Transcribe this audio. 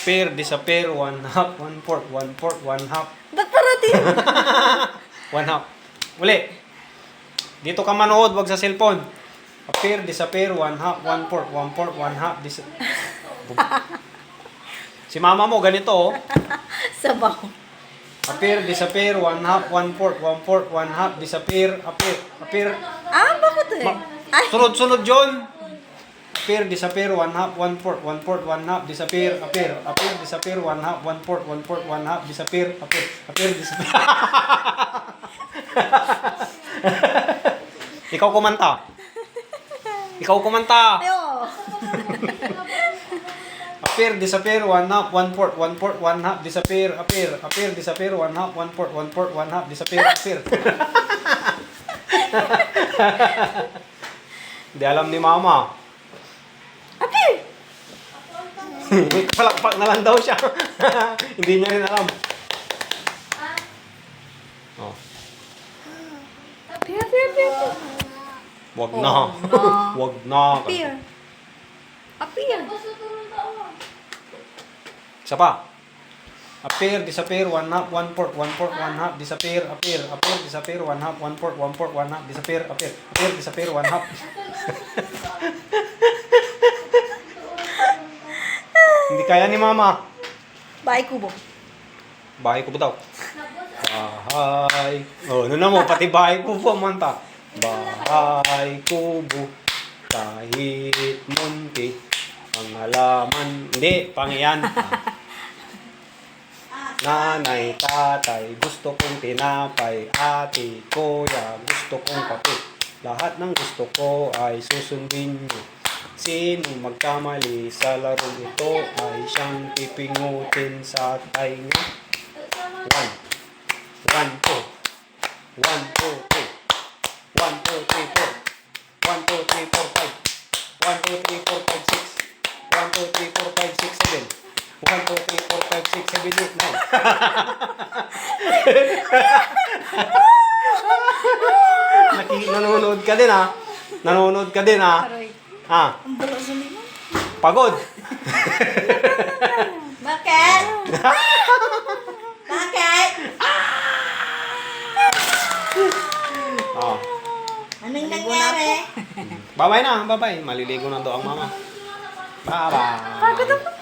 Pair, disappear, one half, one fourth, one half. Ba't parating? One half. Uli. Dito ka manood, wag sa cellphone. Appear, disappear, one half, one fourth, one half. Si mama mo, ganito oh. Sabaw. Appear, disappear, one half, one fourth, one half, disappear, appear. Ah, bakit eh? Ay, Sunod-sunod yun. Appear, disappear, one half, one fourth, one half, disappear, appear, disappear, one half, one fourth, one half, disappear, appear, disappear. Ikaw kumanta. Ikaw kumanta. ayo. Appear, disappear, one half, one fourth, one half, disappear, appear, disappear, one half, one fourth, one half, disappear, appear. Hindi alam ni mama. Appear! May palakpak na lang daw siya. Hindi niya rin alam. Oh. Appear. Wag Oh, na. no. Wag na. Appear. Appear. Isa pa. Appear, disappear, one half, one fourth, one half, disappear, appear, disappear, one half, one fourth, one half, disappear, appear, disappear, one half. Hindi kaya ni mama. Bahay kubo. Bahay ko ba daw? Bahay. Oh, ano na mo, pati bahay ko po, manta. Bahay kubo, kahit munti, ang halaman. Hindi, pangiyan. Nanay, tatay, gusto kong tinapay. Ate, kuya, gusto kong kape. Lahat ng gusto ko ay susundin nyo. Sino magkamali sa larong ito ay siyang pipingutin sa tainga. 1, 2, 1, 2, 3, 1, 2, 3, 4, 1, 2, 3, 4, 5, 1, 2, 3, 4, 5, 6, 1, 2, 3, 4, 5, 6, 7, 1, 2, 3, 4, 5, 6, 7, 8, 9. Nanonood ka din ha? Nanonood ka din ha? Aray. Ah, Ang bala sa limang. pagod. Bakit? Bakit? Oh. Anong nangyari? Bye-bye na, bye-bye. Maliligo na daw ang mama. Bye-bye. Pagod ako.